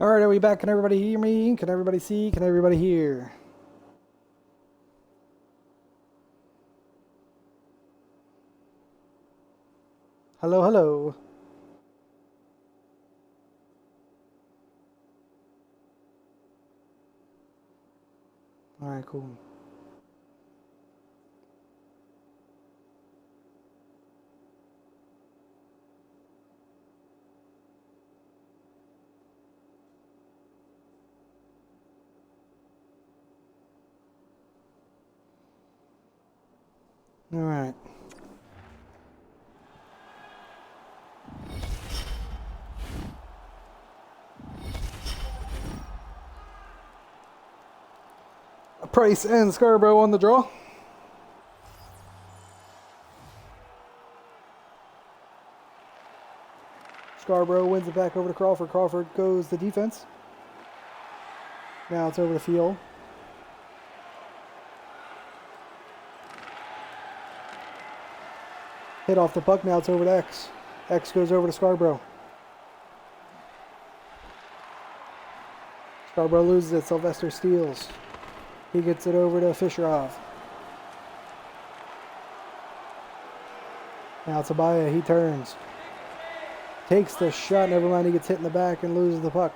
Alright, are we back? Can everybody hear me? Can everybody see? Can everybody hear? Hello, hello. Alright, cool. Alright. Price and Scarborough on the draw. Scarborough wins it back over to Crawford. Crawford goes to defense. Now it's over to Field. Hit off the puck. Now it's over to X. X goes over to Scarborough. Scarborough loses it. Sylvester steals. He gets it over to Fisherov. Now it's Abaya. He turns. Takes the shot. Never mind. He gets hit in the back and loses the puck.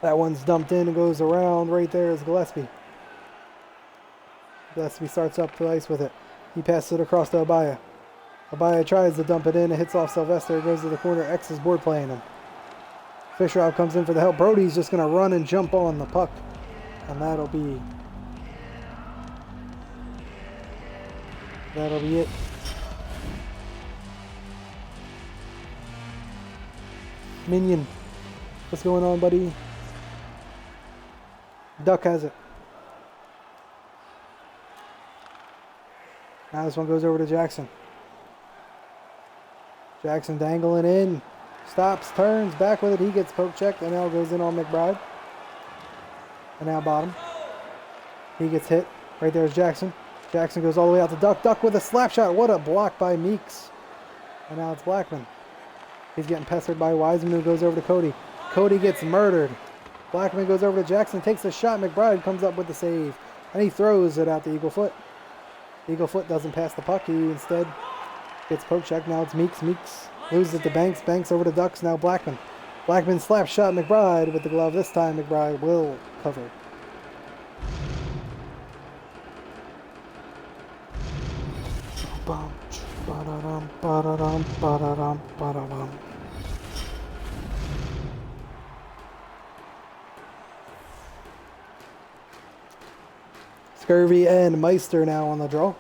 That one's dumped in and goes around. Right there is Gillespie. Gillespie starts up the ice with it. He passes it across to Abaya. Abaya tries to dump it in. It hits off Sylvester. It goes to the corner. X is board playing him. Fisherov comes in for the help. Brody's just going to run and jump on the puck. And that'll be it. Minion. What's going on, buddy? Duck has it. Now this one goes over to Jackson. Jackson dangling in. Stops, turns, back with it. He gets poke checked and now goes in on McBride. And now bottom. He gets hit. Right there is Jackson. Jackson goes all the way out to Duck. Duck with a slap shot. What a block by Meeks. And now it's Blackman. He's getting pestered by Wiseman, who goes over to Cody. Cody gets murdered. Blackman goes over to Jackson, takes a shot. McBride comes up with the save. And he throws it out to Eaglefoot. Eaglefoot doesn't pass the puck. He instead gets poke checked. Now it's Meeks. Meeks loses it to Banks. Banks over to Ducks. Now Blackman. Blackman slap shot McBride with the glove. This time McBride will cover. Scurvy and Meister now on the draw.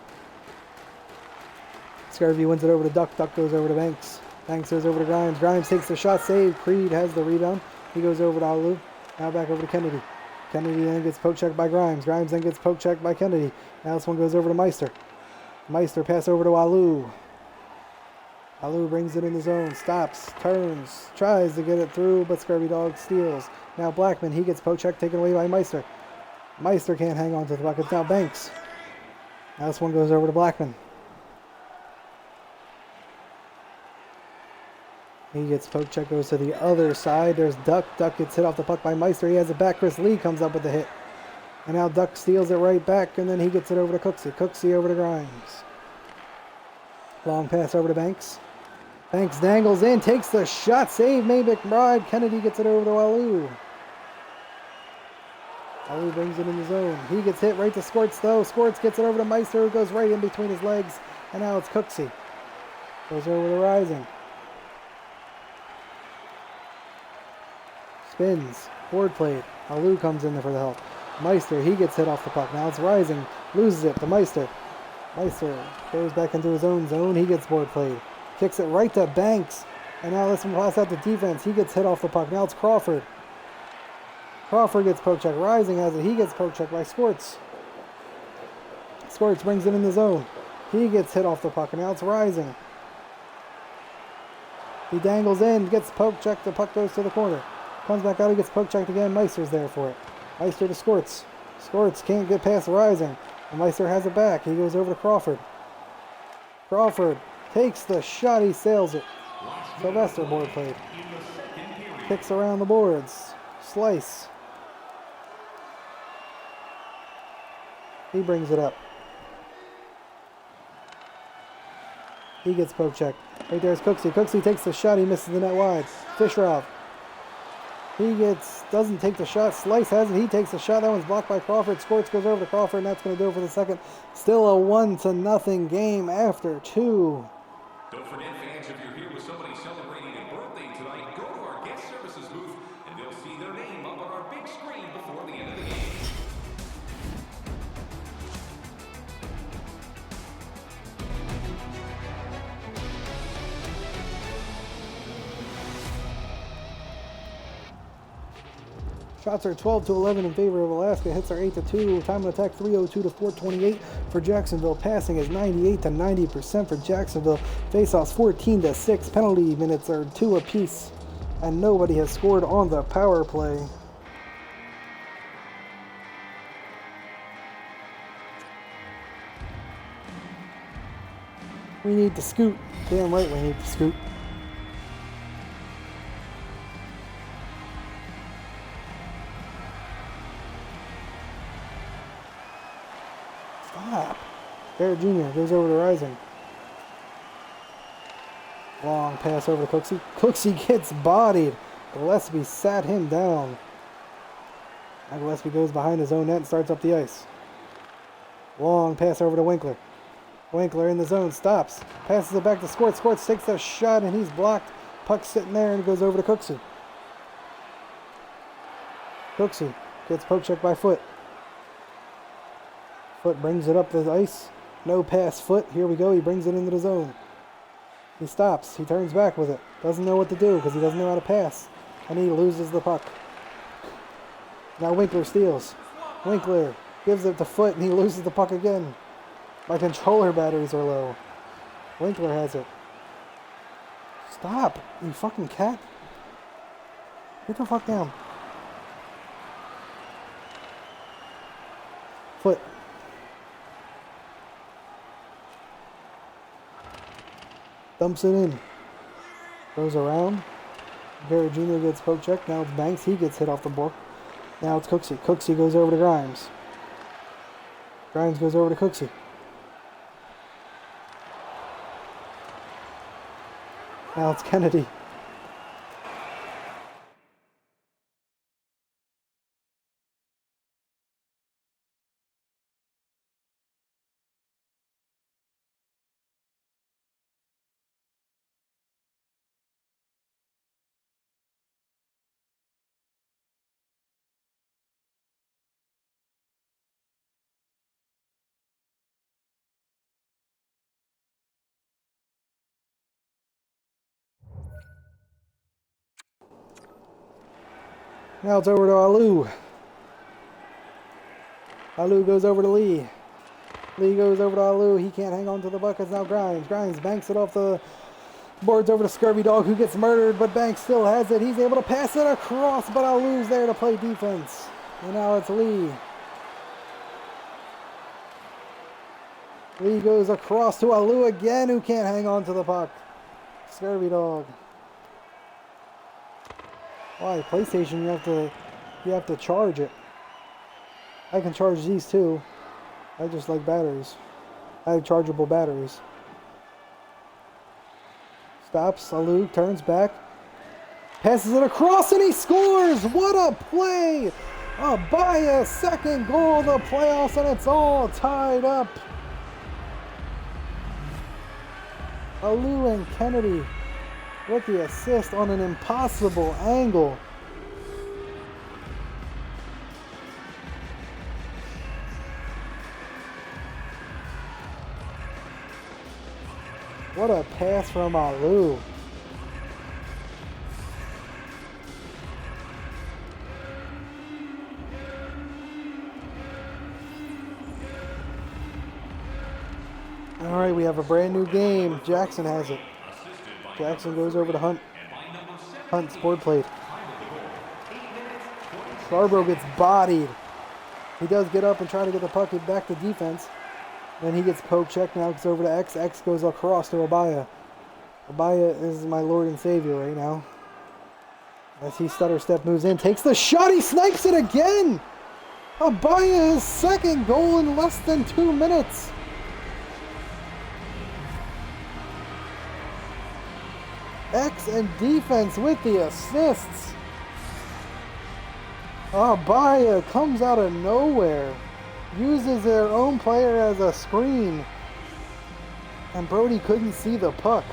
Scurvy wins it over to Duck. Duck goes over to Banks. Banks goes over to Grimes. Grimes takes the shot, save. Creed has the rebound. He goes over to Alou. Now back over to Kennedy. Kennedy then gets poke checked by Grimes. Grimes then gets poke checked by Kennedy. Now this one goes over to Meister. Meister pass over to Alou. Alou brings it in the zone. Stops. Turns. Tries to get it through, but Scurvy Dog steals. Now Blackman. He gets poke checked taken away by Meister. Meister can't hang on to the puck. It's now Banks. Now this one goes over to Blackman. He gets poke check, goes to the other side. There's Duck. Duck gets hit off the puck by Meister. He has it back. Chris Lee comes up with the hit. And now Duck steals it right back, and then he gets it over to Cooksey. Cooksey over to Grimes. Long pass over to Banks. Banks dangles in, takes the shot. Save made McBride. Kennedy gets it over to Alou. Alou brings it in the zone. He gets hit right to Squirts, though. Squirts gets it over to Meister, who goes right in between his legs. And now it's Cooksey. Goes over to Rising. Spins. Board played. Alou comes in there for the help. Meister, he gets hit off the puck. Now it's Rising. Loses it to Meister. Meister goes back into his own zone. He gets board played. Kicks it right to Banks. And now this one pass out to defense. He gets hit off the puck. Now it's Crawford. Crawford gets poke check. Rising has it. He gets poke check by Squirts. Squirts brings it in the zone. He gets hit off the puck. And now it's Rising. He dangles in. Gets poke check. The puck goes to the corner. Comes back out. He gets poke checked again. Meister's there for it. Meister to Squirts. Squirts can't get past Rising. And Meister has it back. He goes over to Crawford. Crawford takes the shot. He sails it. Sylvester board played. Kicks around the boards. Slice. He brings it up. He gets poke checked. Right there's Cooksey. Cooksey takes the shot. He misses the net wide. Fishrov. He doesn't take the shot. Slice has it. He takes the shot. That one's blocked by Crawford. Squirts goes over to Crawford, and that's going to do it for the second. Still a 1-0 game after 2. Don't forget, fans, if you're here with somebody celebrating a birthday tonight, go to our guest services booth, and they'll see their name up on our big screen before the end of the game. Shots are 12-11 in favor of Alaska. Hits are 8-2. Time of attack 302 to 428 for Jacksonville. Passing is 98 to 90% for Jacksonville. Faceoffs 14-6. Penalty minutes are 2 apiece, and nobody has scored on the power play. We need to scoot. Damn right we need to scoot. Stop. Barrett Jr. goes over to Rising. Long pass over to Cooksey. Cooksey gets bodied. Gillespie sat him down. Now Gillespie goes behind his own net and starts up the ice. Long pass over to Winkler. Winkler in the zone, stops. Passes it back to Squirts. Squirts takes a shot and he's blocked. Puck sitting there and it goes over to Cooksey. Cooksey gets poke checked by Foot. Foot brings it up the ice. No pass, Foot. Here we go. He brings it into the zone. He stops. He turns back with it. Doesn't know what to do because he doesn't know how to pass. And he loses the puck. Now Winkler steals. Winkler gives it to Foot and he loses the puck again. My controller batteries are low. Winkler has it. Stop, you fucking cat. Get the fuck down. Foot. Dumps it in. Goes around. Barrett Jr. gets poke checked. Now it's Banks. He gets hit off the board. Now it's Cooksey. Cooksey goes over to Grimes. Grimes goes over to Cooksey. Now it's Kennedy. Now it's over to Alou. Alou goes over to Lee. Lee goes over to Alou. He can't hang on to the buckets. Now Grimes. Grimes banks it off the boards over to Scurvy Dog, who gets murdered, but Banks still has it. He's able to pass it across, but Alou's there to play defense. And now it's Lee. Lee goes across to Alou again, who can't hang on to the puck. Scurvy Dog. Why, PlayStation, you have to charge it. I can charge these too. I just like batteries. I have chargeable batteries. Stops, Alou turns back. Passes it across and he scores! What a play! Abaya, second goal of the playoffs, and it's all tied up. Alou and Kennedy with the assist on an impossible angle. What a pass from Alou. All right, we have a brand new game. Jackson has it. Jackson goes over to Hunt. Hunt's board played. Scarborough gets bodied. He does get up and try to get the puck back to defense. Then he gets poke checked. Now it's over to X. X goes across to Abaya. Abaya is my Lord and Savior right now. As he stutter step moves in, takes the shot, he snipes it again! Abaya, his second goal in less than 2 minutes. X and defense with the assists. Abaya comes out of nowhere, uses their own player as a screen, and Brody couldn't see the puck.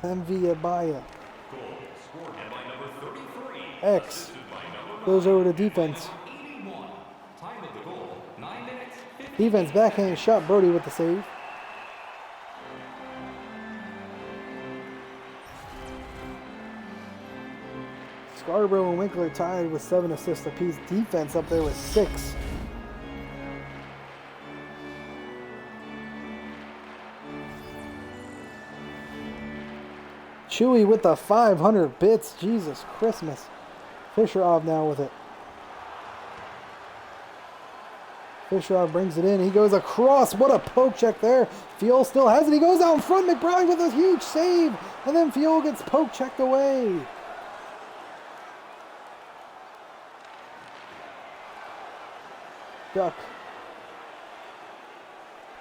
MV Abaya. X goes over to defense. Defense backhand shot, Brody with the save. Scarborough and Winkler tied with 7 assists apiece. Defense up there with 6. Chewy with the 500 bits. Jesus Christmas. Fisherov now with it. Fisherov brings it in. He goes across. What a poke check there. Fiol still has it. He goes out in front. McBride with a huge save. And then Fiol gets poke checked away. Duck.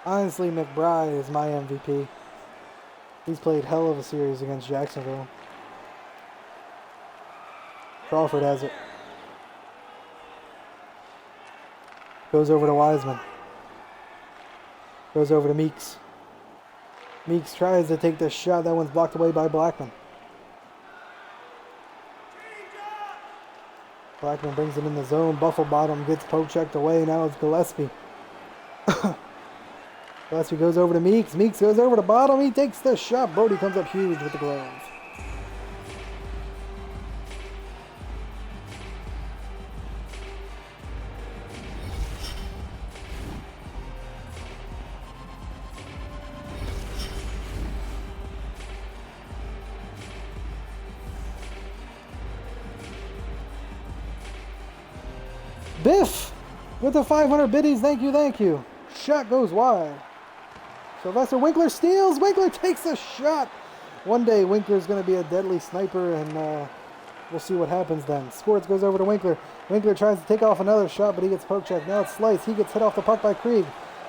Honestly, McBride is my MVP. He's played hell of a series against Jacksonville. Crawford has it. Goes over to Wiseman. Goes over to Meeks. Meeks tries to take the shot. That one's blocked away by Blackman. Blackman brings it in the zone. Buffalo bottom gets poke checked away. Now it's Gillespie. Gillespie goes over to Meeks. Meeks goes over to bottom. He takes the shot. Brody comes up huge with the glove. Biff with the 500 biddies. Thank you, thank you. Shot goes wide. Sylvester Winkler steals. Winkler takes a shot. One day Winkler's going to be a deadly sniper, and we'll see what happens then. Squirts goes over to Winkler. Winkler tries to take off another shot, but he gets poke checked. Now it's Slice. He gets hit off the puck by Krieg.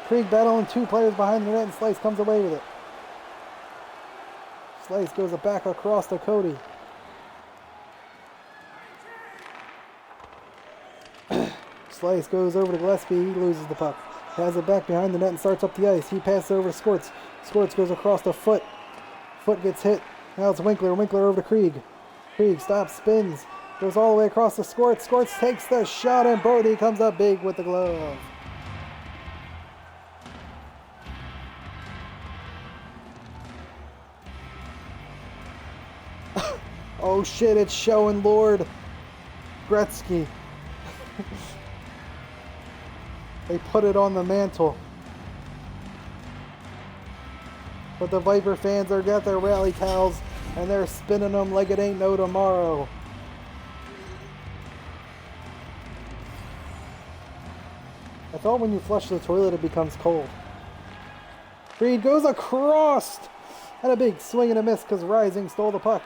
Krieg battling 2 players behind the net, and Slice comes away with it. Slice goes back across to Cody. Slice goes over to Gillespie. He loses the puck. Has it back behind the net and starts up the ice. He passes over to Squirts. Squirts goes across the foot. Foot gets hit. Now it's Winkler. Winkler over to Krieg. Krieg stops, spins, goes all the way across the Squirts. Squirts takes the shot, and Brody comes up big with the glove. Oh shit, it's showing Lord Gretzky. They put it on the mantle. But the Viper fans are got their rally towels and they're spinning them like it ain't no tomorrow. I thought when you flush the toilet it becomes cold. Reed goes across. And a big swing and a miss because Rising stole the puck.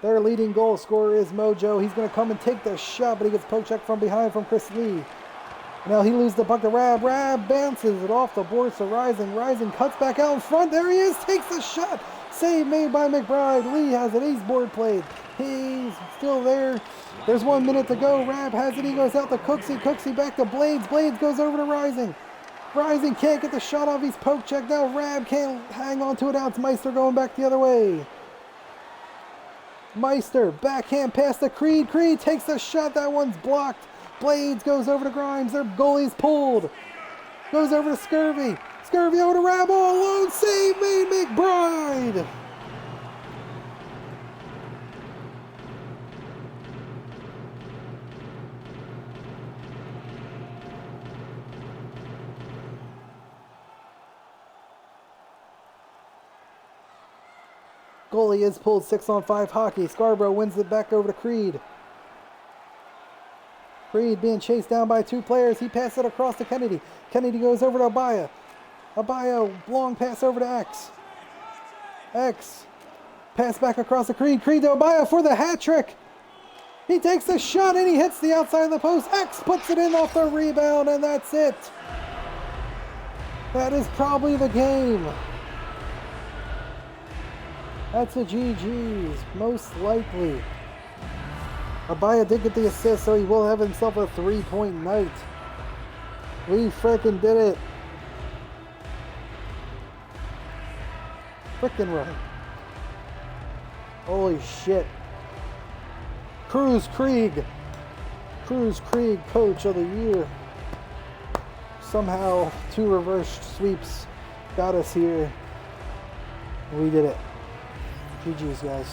Their leading goal scorer is Mojo. He's going to come and take the shot, but he gets poke checked from behind from Chris Lee. Now he loses the puck to Rab. Rab bounces it off the boards to Rising. Rising cuts back out in front. There he is. Takes the shot. Save made by McBride. Lee has it. He's board played. He's still there. There's 1 minute to go. Rab has it. He goes out to Cooksey. Cooksey back to Blades. Blades goes over to Rising. Rising can't get the shot off. He's poke checked. Now Rab can't hang on to it. Now it's Meister going back the other way. Meister backhand pass to Creed. Creed takes the shot. That one's blocked. Blades goes over to Grimes. Their goalie's pulled. Goes over to Scurvy. Scurvy over to Rab all alone. Save made McBride. Goalie is pulled 6-on-5 hockey. Scarborough wins it back over to Creed. Creed being chased down by 2 players. He passes it across to Kennedy. Kennedy goes over to Abaya. Abaya, long pass over to X. X. Pass back across to Creed. Creed to Abaya for the hat trick. He takes the shot and he hits the outside of the post. X puts it in off the rebound, and that's it. That is probably the game. That's a GG's, most likely. Abaya did get the assist, so he will have himself a 3-point night. We frickin' did it. Frickin' right. Holy shit. Cruz Krieg, Coach of the Year. Somehow 2 reverse sweeps got us here. We did it. GG's, guys.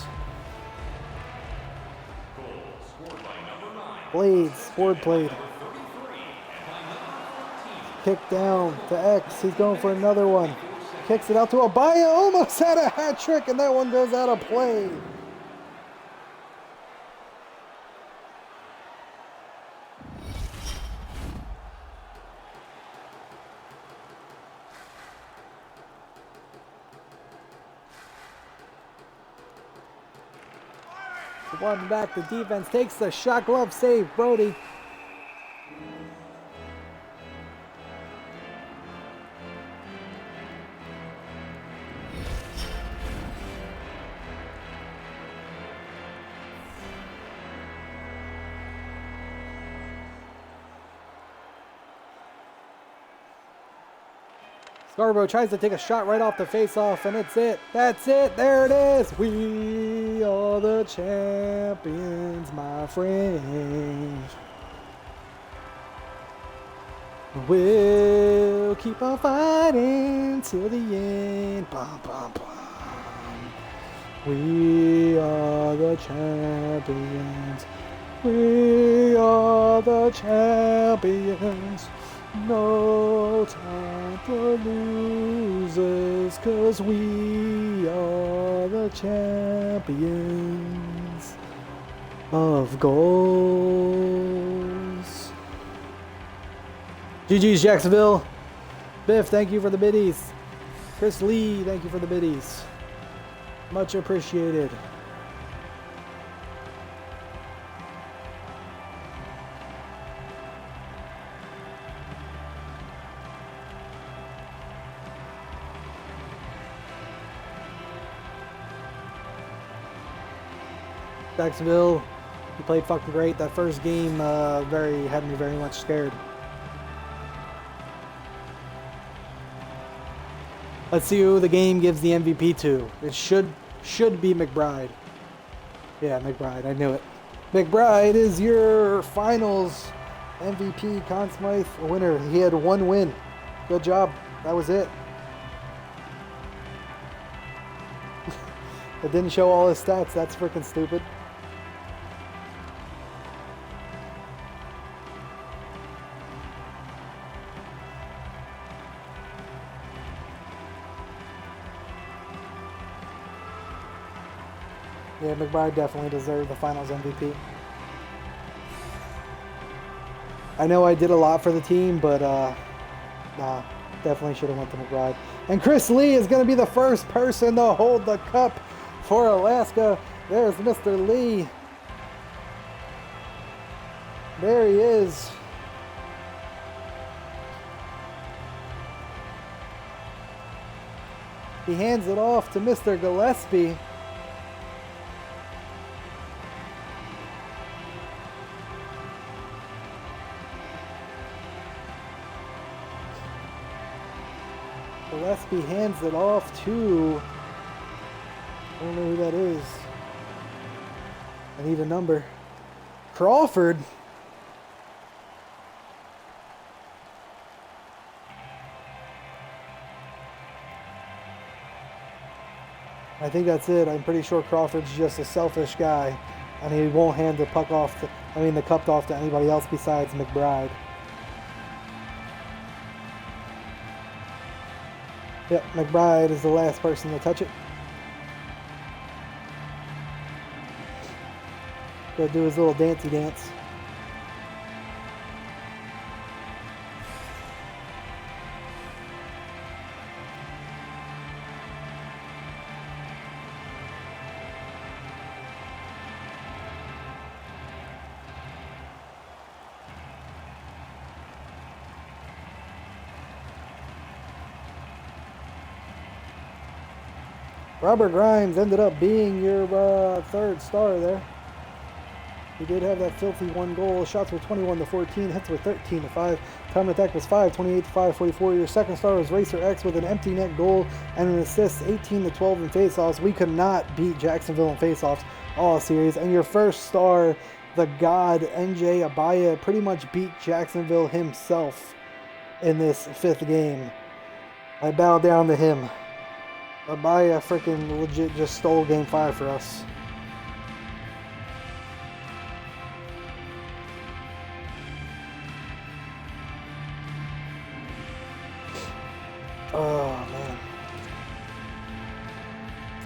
Blades, board played. Kick down to X. He's going for another one. Kicks it out to Abaya. Almost had a hat trick, and that one goes out of play. One back, the defense takes the shot, glove save, Brody. Scarborough tries to take a shot right off the face-off, and it's it. That's it. There it is. We are the champions, my friends. We'll keep on fighting till the end. Bum, bum, bum. We are the champions. We are the champions. No time for losers, 'cause we are the champions of goals. GG's Jacksonville. Biff, thank you for the biddies. Chris Lee, thank you for the biddies. Much appreciated. Jacksonville, you played fucking great. That first game had me very much scared. Let's see who the game gives the MVP to. It should be McBride. Yeah, McBride. I knew it. McBride is your finals MVP, Conn Smythe winner. He had 1 win. Good job. That was it. It didn't show all his stats. That's freaking stupid. Yeah, McBride definitely deserved the finals MVP. I know I did a lot for the team, but nah, definitely should have went to McBride. And Chris Lee is going to be the first person to hold the cup for Alaska. There's Mr. Lee. There he is. He hands it off to Mr. Gillespie. Gillespie hands it off to, I don't know who that is. I need a number. Crawford. I think that's it. I'm pretty sure Crawford's just a selfish guy, and he won't hand the puck off to, the cup off to anybody else besides McBride. Yep, McBride is the last person to touch it. Go do his little dancey dance. Robert Grimes ended up being your third star there. He did have that filthy one goal. Shots were 21-14. Hits were 13-5. Time attack was 5, 28-5, 44. Your second star was Racer X with an empty net goal and an assist, 18-12 in faceoffs. We could not beat Jacksonville in faceoffs all series. And your first star, the God NJ Abaya, pretty much beat Jacksonville himself in this fifth game. I bow down to him. Abaya freaking legit just stole game 5 for us. Oh, man.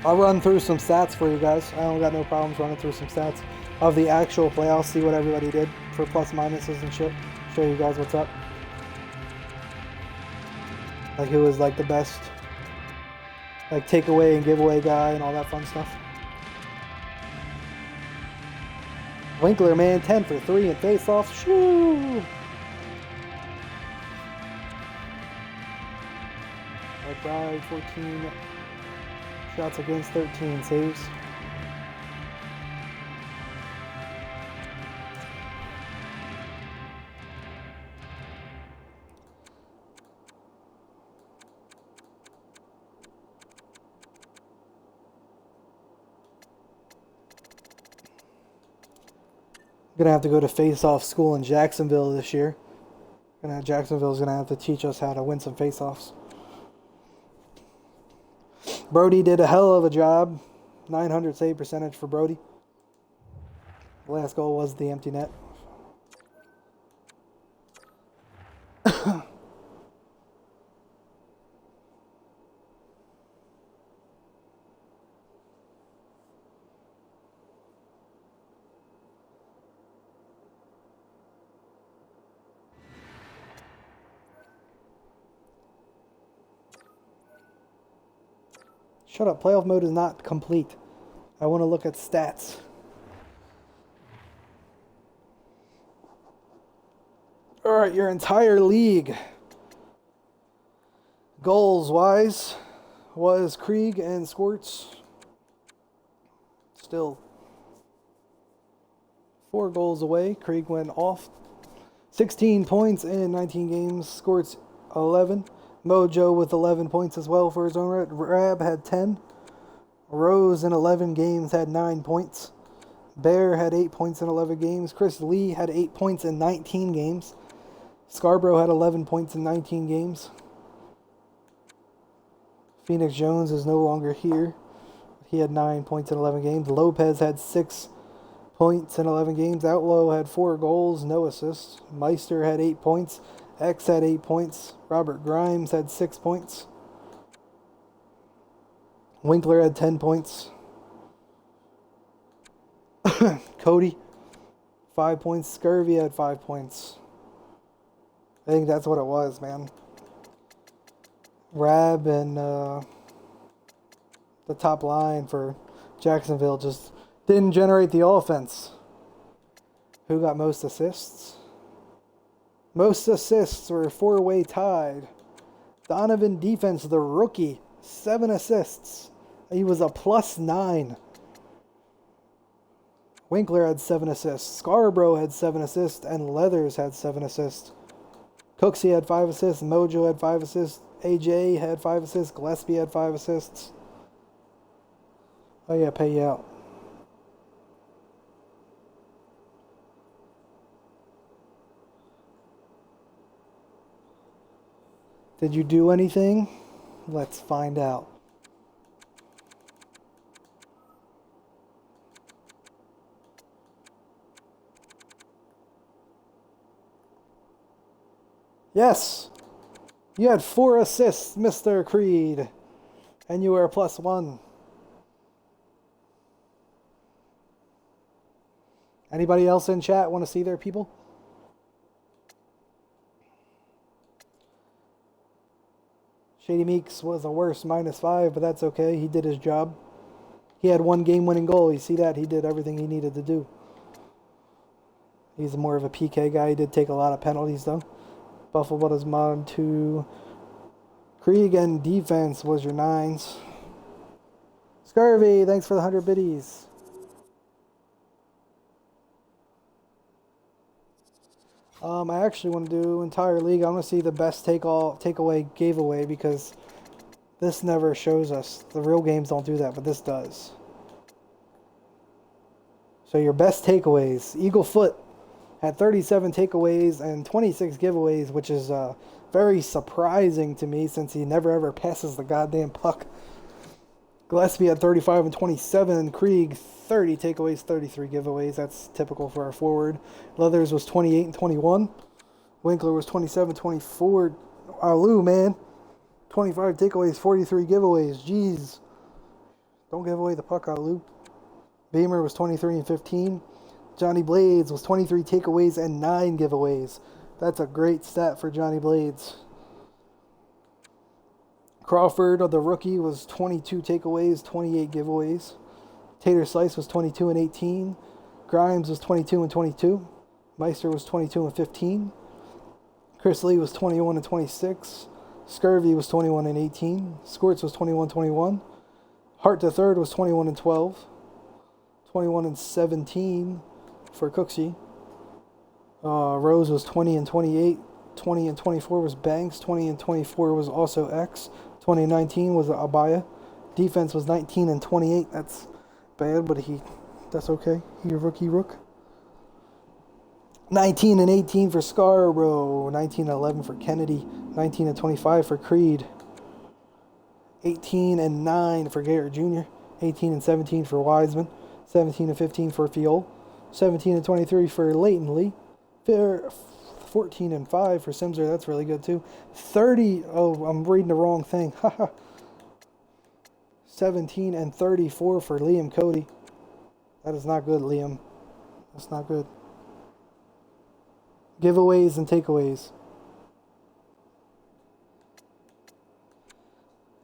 I'll run through some stats for you guys. I don't got no problems running through some stats of the actual playoffs, see what everybody did for plus minuses and shit. Show you guys what's up. Like who was like the best like takeaway and giveaway guy and all that fun stuff. Winkler, man, 10 for 3 in face-offs. Shoo! McBride, 14 shots against, 13 saves. Gonna have to go to face-off school in Jacksonville this year. Jacksonville's gonna have to teach us how to win some face-offs. Brody did a hell of a job. 900 save percentage for Brody. The last goal was the empty net. Shut up, playoff mode is not complete. I want to look at stats. Alright, your entire league. Goals-wise was Krieg and Squirts. Still 4 goals away. Krieg went off. 16 points in 19 games. Squirts 11. Mojo with 11 points as well for his own right. Rab had 10. Rose in 11 games had 9 points. Bear had 8 points in 11 games. Chris Lee had 8 points in 19 games. Scarborough had 11 points in 19 games. Phoenix Jones is no longer here. He had 9 points in 11 games. Lopez had 6 points in 11 games. Outlaw had 4 goals, no assists. Meister had 8 points. X had 8 points. Robert Grimes had 6 points. Winkler had 10 points. Cody, 5 points. Scurvy had 5 points. I think that's what it was, man. Rab and the top line for Jacksonville just didn't generate the offense. Who got most assists? Most assists were 4-way tied. Donovan Defense, the rookie, 7 assists. He was a +9. Winkler had 7 assists. Scarborough had 7 assists. And Leathers had 7 assists. Cooksey had 5 assists. Mojo had 5 assists. AJ had 5 assists. Gillespie had 5 assists. Oh yeah, pay you out. Did you do anything? Let's find out. Yes! You had 4 assists, Mr. Creed. And you were a +1. Anybody else in chat want to see their people? Shady Meeks was a worse -5, but that's okay. He did his job. He had one game-winning goal. You see that? He did everything he needed to do. He's more of a PK guy. He did take a lot of penalties, though. Buffalo Butters mod 2. Krieg and defense was your 9s. Scurvy, thanks for the 100 biddies. I actually want to do entire league. I'm going to see the best takeaway giveaway because this never shows us. The real games don't do that, but this does. So your best takeaways. Eagle Foot had 37 takeaways and 26 giveaways, which is very surprising to me since he never ever passes the goddamn puck. Gillespie had 35 and 27. Krieg, 30 takeaways, 33 giveaways. That's typical for our forward. Leathers was 28 and 21. Winkler was 27, 24. Alou, man. 25 takeaways, 43 giveaways. Jeez. Don't give away the puck, Alou. Beamer was 23 and 15. Johnny Blades was 23 takeaways and 9 giveaways. That's a great stat for Johnny Blades. Crawford, the rookie, was 22 takeaways, 28 giveaways. Tater Slice was 22 and 18. Grimes was 22 and 22. Meister was 22 and 15. Chris Lee was 21 and 26. Scurvy was 21 and 18. Squirts was 21-21. Hart the third was 21 and 12. 21 and 17 for Cooksey. Rose was 20 and 28. 20 and 24 was Banks. 20 and 24 was also X. 2019 was Abaya. Defense was 19 and 28. That's bad, but that's okay. He a rookie rook. 19 and 18 for Scarborough. 19 and 11 for Kennedy. 19 and 25 for Creed. 18 and 9 for Garrett Jr. 18 and 17 for Wiseman. 17 and 15 for Fiol. 17 and 23 for Leighton Lee. 14 and 5 for Simser. That's really good too. 30. Oh, I'm reading the wrong thing. 17 and 34 for Liam Cody. That is not good, Liam. That's not good. Giveaways and takeaways.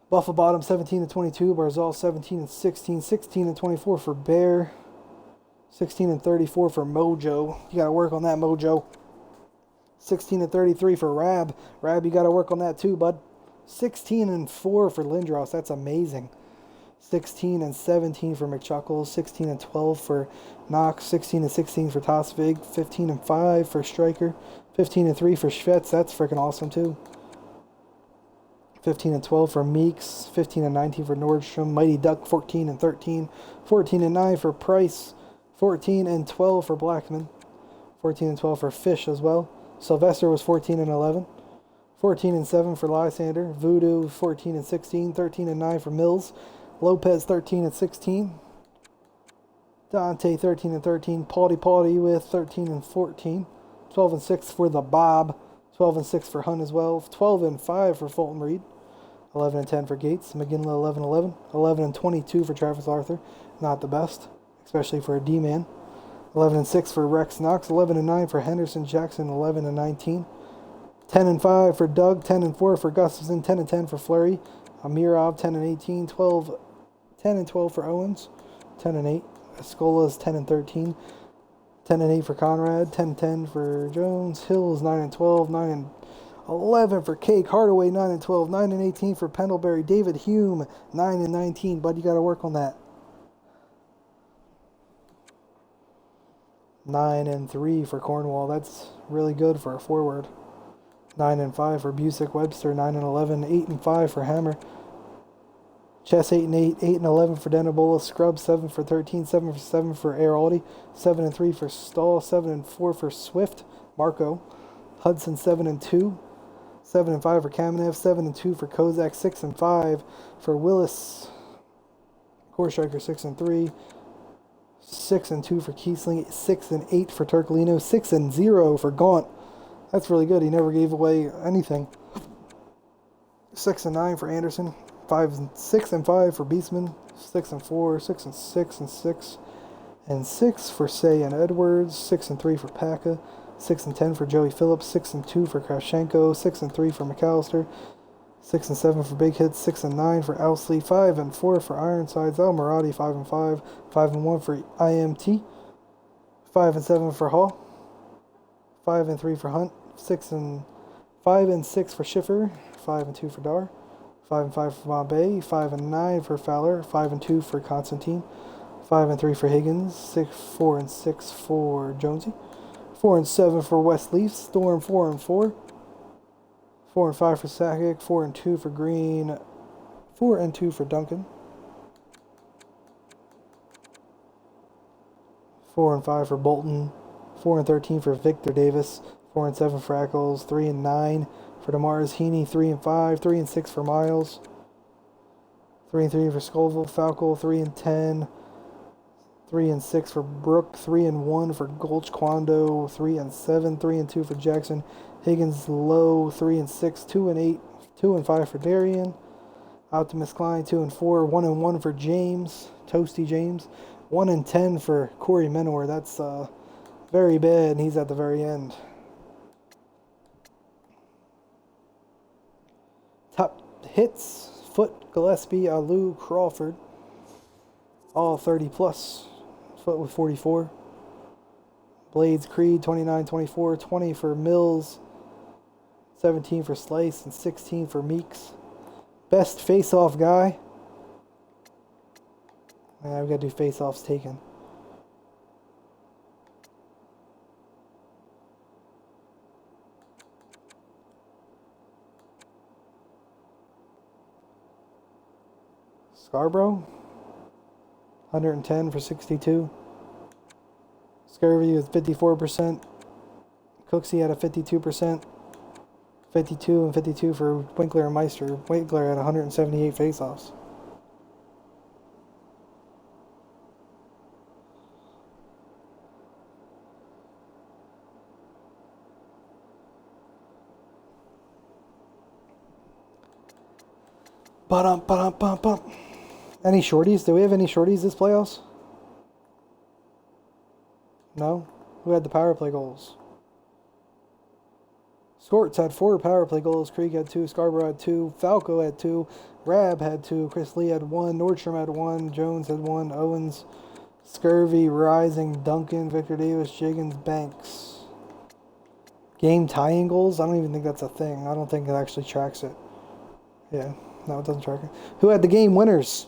Buffalo Bottom 17 and 22. Barzal 17 and 16. 16 and 24 for Bear. 16 and 34 for Mojo. You got to work on that, Mojo. 16 and 33 for Rab. Rab, you got to work on that too, bud. 16 and 4 for Lindros. That's amazing. 16 and 17 for McChuckles. 16 and 12 for Knox. 16 and 16 for Tosvig. 15 and 5 for Stryker. 15 and 3 for Schvetz. That's freaking awesome too. 15 and 12 for Meeks. 15 and 19 for Nordstrom. Mighty Duck 14 and 13. 14 and 9 for Price. 14 and 12 for Blackman. 14 and 12 for Fish as well. Sylvester was 14 and 11. 14 and 7 for Lysander. Voodoo 14 and 16. 13 and 9 for Mills. Lopez 13 and 16. Dante 13 and 13. Paudy with 13 and 14. 12 and 6 for the Bob. 12 and 6 for Hunt as well. 12 and 5 for Fulton Reed. 11 and 10 for Gates. McGinley 11 and 11. 11 and 22 for Travis Arthur. Not the best, especially for a D-man. 11 and 6 for Rex Knox. 11 and 9 for Henderson Jackson. 11 and 19. 10 and 5 for Doug. 10 and 4 for Gustafson. 10 and 10 for Fleury. Amirov 10 and 18. 10 and 12 for Owens. 10 and 8. Escola's 10 and 13. 10 and 8 for Conrad. 10 and 10 for Jones. Hills 9 and 12. 9 and 11 for Cake. Hardaway 9 and 12. 9 and 18 for Pendlebury. David Hume 9 and 19. Bud, you got to work on that. 9 and 3 for Cornwall. That's really good for a forward. 9 and 5 for Busick Webster. 9 and 11. 8 and 5 for Hammer. Chess 8 and 8. 8 and 11 for Denibola. Scrub 7 for 13. 7 for 7 for Airaldi. 7 and 3 for Stahl. 7 and 4 for Swift. Marco. Hudson 7 and 2. 7 and 5 for Kamenev. 7 and 2 for Kozak. 6 and 5 for Willis. Korshiker 6 and 3. 6 and 2 for Kiesling. 6 and 8 for Turcolino. 6 and 0 for Gaunt. That's really good. He never gave away anything. 6 and 9 for Anderson. 6 and 5 for Beastman. 6 and 4. 6 and 6 and 6 and 6 for Say and Edwards, 6 and 3 for Paka, 6 and 10 for Joey Phillips, 6 and 2 for Kravchenko, 6 and 3 for McAllister, 6 and 7 for Big Hits, 6 and 9 for Owsley, 5 and 4 for Ironsides, El Maradi 5 and 5, 5 and 1 for IMT, 5 and 7 for Hall, 5 and 3 for Hunt, 5 and 6 for Schiffer, 5 and 2 for Dar, 5 and 5 for Bombay, 5 and 9 for Fowler, 5 and 2 for Constantine, 5 and 3 for Higgins, 4 and 6 for Jonesy, 4 and 7 for West Leaf, Storm 4 and 4, 4 and 5 for Sakic, 4 and 2 for Green, 4 and 2 for Duncan, 4 and 5 for Bolton, 4 and 13 for Victor Davis, 4 and 7 for Eccles, 3 and 9 for Damaris Heaney, 3 and 5, 3 and 6 for Miles, 3 and 3 for Scoville, Falco, 3 and 10, 3 and 6 for Brook, 3 and 1 for Gulch Quando, 3 and 7, 3 and 2 for Jackson, Higgins Low, 3 and 6, 2 and 8, 2 and 5 for Darian, Optimus Klein, 2 and 4, 1 and 1 for James, Toasty James, 1 and 10 for Corey Menor. That's very bad, and he's at the very end. Top hits, Foot, Gillespie, Alou, Crawford, all 30 plus. Foot with 44. Blades, Creed, 29, 24, 20 for Mills, 17 for Slice, and 16 for Meeks. Best face-off guy. Yeah, we gotta do face-offs taken. Scarborough, 110 for 62. Scurvy with 54%. Cooksey had a 52%. 52 and 52 for Winkler and Meister. Winkler had 178 faceoffs. Ba-dum. Any shorties? Do we have any shorties this playoffs? No? Who had the power play goals? Skorts had 4 power play goals. Krieg had 2. Scarborough had 2. Falco had 2. Rab had 2. Chris Lee had 1. Nordstrom had 1. Jones had 1. Owens, Scurvy, Rising, Duncan, Victor Davis, Jiggins, Banks. Game tying goals? I don't even think that's a thing. I don't think it actually tracks it. Yeah, no, it doesn't track it. Who had the game winners?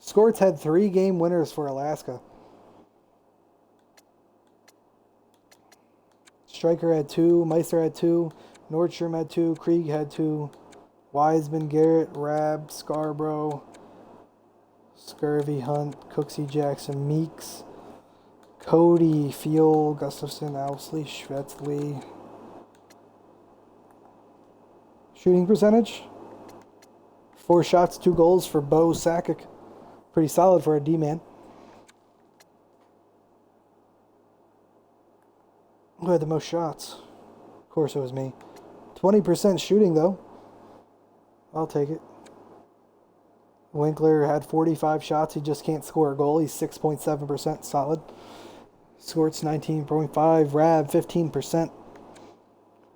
Skorts had 3 game winners for Alaska. Stryker had 2, Meister had 2, Nordstrom had 2, Krieg had 2, Wiseman, Garrett, Rab, Scarborough, Scurvy, Hunt, Cooksey, Jackson, Meeks, Cody, Field, Gustafson, Owsley, Schwetzley. Shooting percentage? 4 shots, 2 goals for Bo Sakic. Pretty solid for a D-man. Who had the most shots? Of course it was me. 20% shooting, though. I'll take it. Winkler had 45 shots. He just can't score a goal. He's 6.7% solid. Skorts 19.5. Rab 15%.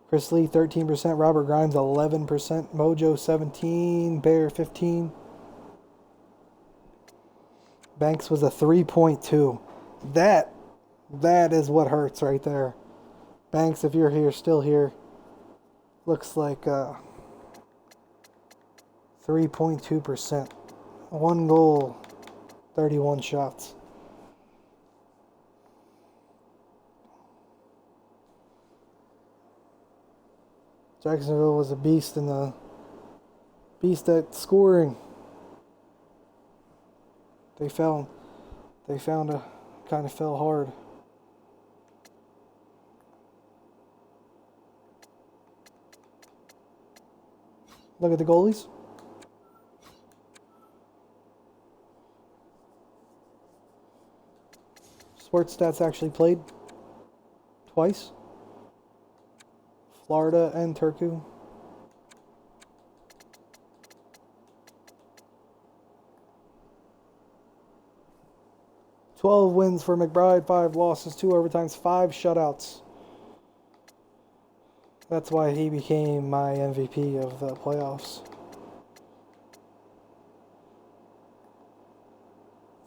Chris Lee 13%. Robert Grimes 11%. Mojo 17. Bear 15. Banks was a 3.2. That is what hurts right there. Banks, if you're here, still here, looks like 3.2%. 1 goal, 31 shots. Jacksonville was a beast at scoring. They found kind of fell hard. Look at the goalies. Sports Stats actually played twice. Florida and Turku. 12 wins for McBride, 5 losses, 2 overtimes, 5 shutouts. That's why he became my MVP of the playoffs.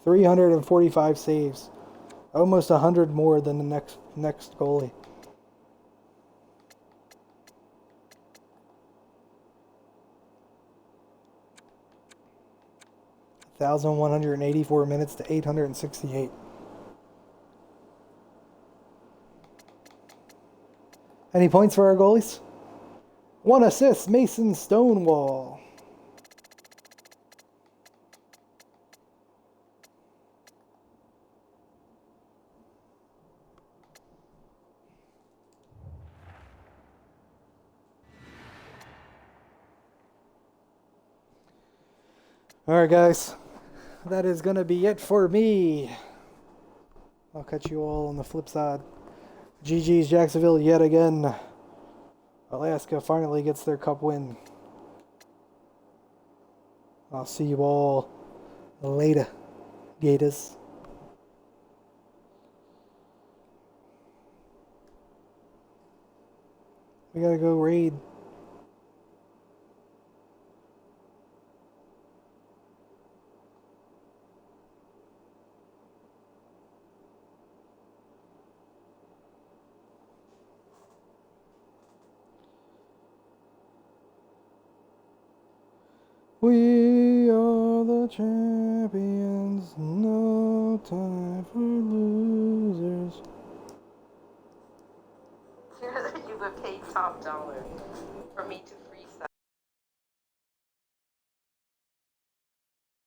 345 saves. Almost 100 more than the next goalie. 1,184 minutes to 868. Any points for our goalies? 1 assist, Mason Stonewall. Alright guys, that is going to be it for me. I'll catch you all on the flip side. GG's Jacksonville yet again. Alaska finally gets their cup win. I'll see you all later, Gators. We gotta go raid. We are the champions, no time for losers. You would pay top dollar for me to